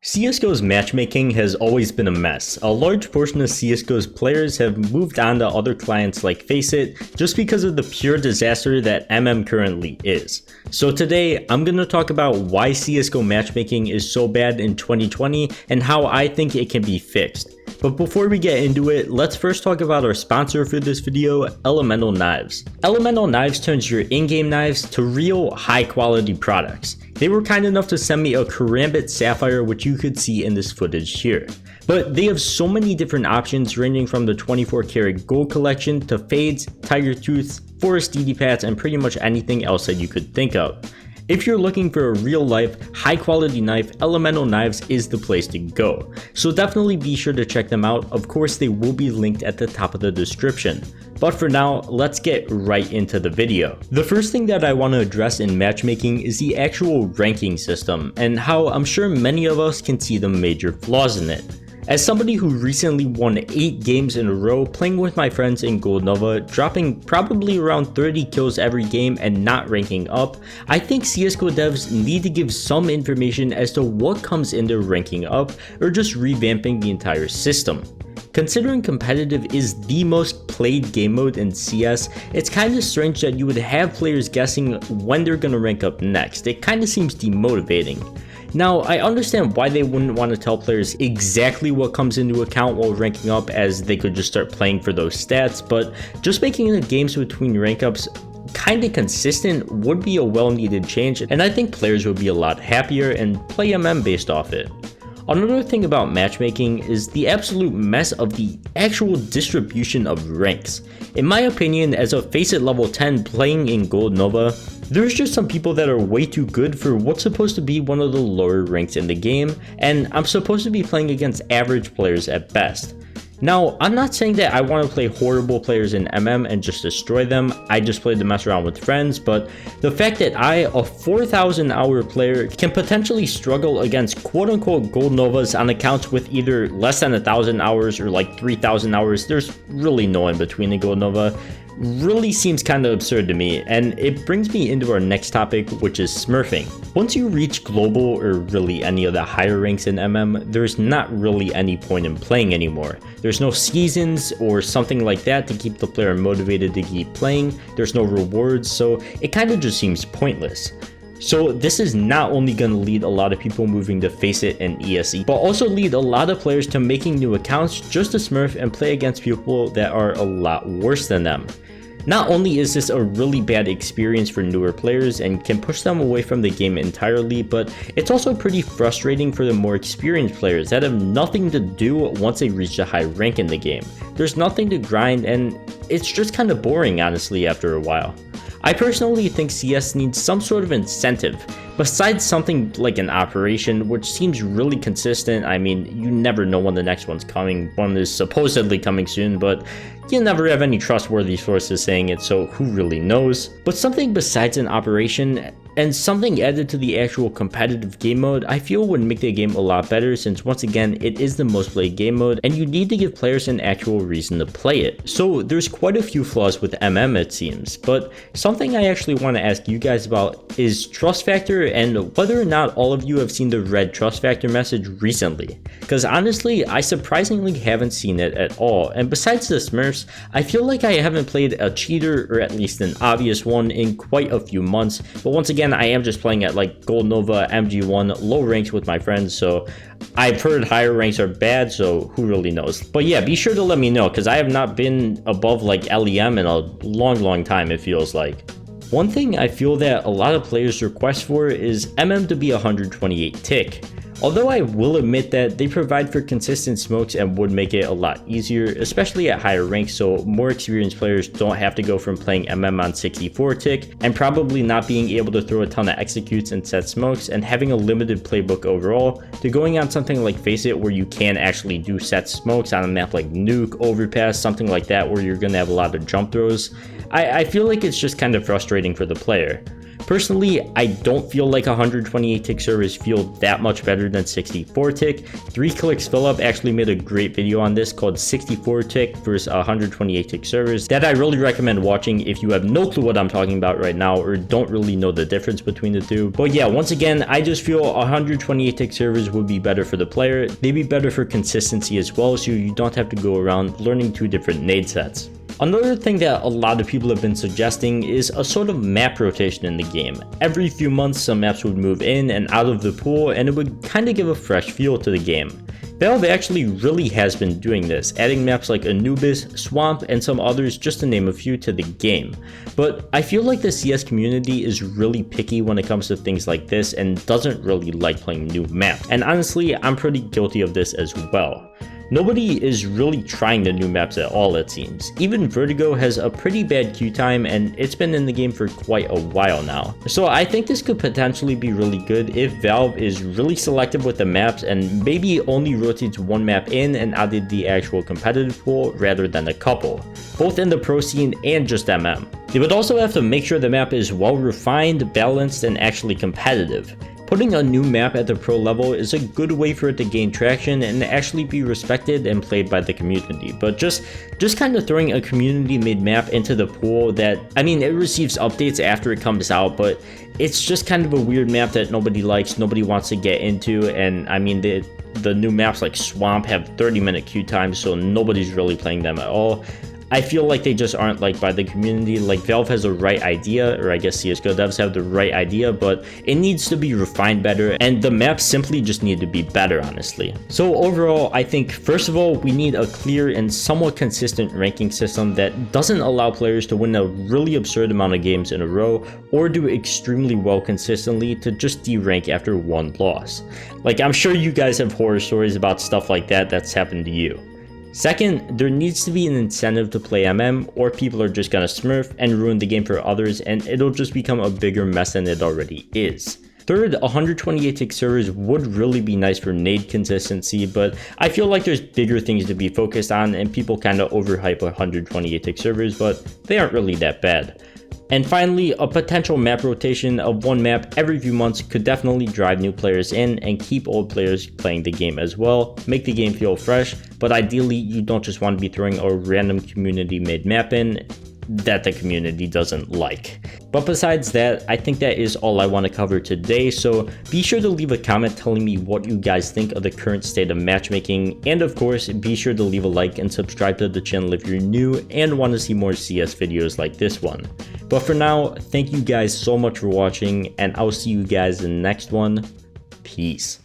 CSGO's matchmaking has always been a mess. A large portion of CSGO's players have moved on to other clients like Faceit just because of the pure disaster that currently is. So today, I'm going to talk about why CSGO matchmaking is so bad in 2020 and how I think it can be fixed. But before we get into it, let's first talk about our sponsor for this video, Elemental Knives. Elemental Knives turns your in-game knives to real high-quality products. They were kind enough to send me a Karambit Sapphire, which you could see in this footage here. But they have so many different options ranging from the 24 karat gold collection to fades, tiger tooths, forest DD-pats, and pretty much anything else that you could think of. If you're looking for a real life, high quality knife, Elemental Knives is the place to go. So definitely be sure to check them out. Of course, they will be linked at the top of the description. But for now, let's get right into the video. The first thing that I want to address in matchmaking is the actual ranking system and how I'm sure many of us can see the major flaws in it. As somebody who recently won 8 games in a row playing with my friends in Gold Nova, dropping probably around 30 kills every game and not ranking up, I think CSGO devs need to give some information as to what comes into ranking up or just revamping the entire system. Considering competitive is the most played game mode in CS, it's kinda strange that you would have players guessing when they're gonna rank up next. It kinda seems demotivating. Now, I understand why they wouldn't want to tell players exactly what comes into account while ranking up, as they could just start playing for those stats, but just making the games between rank ups kinda consistent would be a well needed change, and I think players would be a lot happier and play based off it. Another thing about matchmaking is the absolute mess of the actual distribution of ranks. In my opinion, as a Faceit level 10 playing in Gold Nova, there's just some people that are way too good for what's supposed to be one of the lower ranks in the game, and I'm supposed to be playing against average players at best. Now, I'm not saying that I want to play horrible players in and just destroy them. I just play to mess around with friends, but the fact that I, a 4,000 hour player, can potentially struggle against quote-unquote Gold Novas on accounts with either less than 1,000 hours or like 3,000 hours, there's really no in between in Gold Nova, really seems kind of absurd to me, and it brings me into our next topic, which is smurfing. Once you reach global or really any of the higher ranks in there's not really any point in playing anymore. There's no seasons or something like that to keep the player motivated to keep playing, there's no rewards, so it kind of just seems pointless. So this is not only going to lead a lot of people moving to Faceit and ESE, but also lead a lot of players to making new accounts just to smurf and play against people that are a lot worse than them. Not only is this a really bad experience for newer players and can push them away from the game entirely, but it's also pretty frustrating for the more experienced players that have nothing to do once they reach a high rank in the game. There's nothing to grind, and it's just kind of boring honestly after a while. I personally think CS needs some sort of incentive, besides something like an operation, which seems really consistent. I mean, you never know when the next one's coming. One is supposedly coming soon, but you never have any trustworthy sources saying it, so who really knows? But something besides an operation, and something added to the actual competitive game mode, I feel would make the game a lot better, since once again, it is the most played game mode, and you need to give players an actual reason to play it. So there's quite a few flaws with it seems, but something I actually want to ask you guys about is trust factor, and whether or not all of you have seen the red trust factor message recently. Because honestly, I surprisingly haven't seen it at all, and besides the Smurfs, I feel like I haven't played a cheater, or at least an obvious one, in quite a few months, but once again, I am just playing at like Gold Nova, MG1, low ranks with my friends, so I've heard higher ranks are bad, so who really knows. But yeah, be sure to let me know, because I have not been above like LEM in a long time, it feels like. One thing I feel that a lot of players request for is to be 128 tick. Although I will admit that they provide for consistent smokes and would make it a lot easier, especially at higher ranks, so more experienced players don't have to go from playing on 64 tick and probably not being able to throw a ton of executes and set smokes and having a limited playbook overall, to going on something like Faceit where you can actually do set smokes on a map like Nuke, Overpass, something like that where you're going to have a lot of jump throws. I feel like it's just kind of frustrating for the player. Personally, I don't feel like 128 tick servers feel that much better than 64 tick. 3 Clicks Philip actually made a great video on this called 64 tick versus 128 tick servers that I really recommend watching if you have no clue what I'm talking about right now or don't really know the difference between the two. But yeah, once again, I just feel 128 tick servers would be better for the player. They'd be better for consistency as well, so you don't have to go around learning 2 different nade sets. Another thing that a lot of people have been suggesting is a sort of map rotation in the game. Every few months some maps would move in and out of the pool, and it would kind of give a fresh feel to the game. Valve actually really has been doing this, adding maps like Anubis, Swamp, and some others just to name a few to the game. But I feel like the CS community is really picky when it comes to things like this and doesn't really like playing new maps. And honestly, I'm pretty guilty of this as well. Nobody is really trying the new maps at all, it seems. Even Vertigo has a pretty bad queue time, and it's been in the game for quite a while now. So I think this could potentially be really good if Valve is really selective with the maps and maybe only rotates one map in and out of the actual competitive pool rather than a couple, both in the pro scene and just MM. They would also have to make sure the map is well refined, balanced, and actually competitive. Putting a new map at the pro level is a good way for it to gain traction and actually be respected and played by the community, but just kind of throwing a community made map into the pool that, I mean, it receives updates after it comes out, but it's just kind of a weird map that nobody likes, nobody wants to get into, and I mean, the new maps like Swamp have 30-minute queue times, so nobody's really playing them at all. I feel like they just aren't liked by the community. Like, Valve has the right idea, or I guess CSGO devs have the right idea, but it needs to be refined better, and the maps simply just need to be better, honestly. So overall, I think first of all, we need a clear and somewhat consistent ranking system that doesn't allow players to win a really absurd amount of games in a row or do extremely well consistently to just derank after one loss. Like, I'm sure you guys have horror stories about stuff like that that's happened to you. Second, there needs to be an incentive to play MM, or people are just gonna smurf and ruin the game for others, and it'll just become a bigger mess than it already is. Third, 128 tick servers would really be nice for nade consistency, but I feel like there's bigger things to be focused on, and people kind of overhype 128 tick servers, but they aren't really that bad. And finally, a potential map rotation of one map every few months could definitely drive new players in and keep old players playing the game as well, make the game feel fresh, but ideally you don't just want to be throwing a random community made map in that the community doesn't like. But besides that, I think that is all I want to cover today, so be sure to leave a comment telling me what you guys think of the current state of matchmaking, and of course, be sure to leave a like and subscribe to the channel if you're new and want to see more CS videos like this one. But for now, thank you guys so much for watching, and I'll see you guys in the next one. Peace.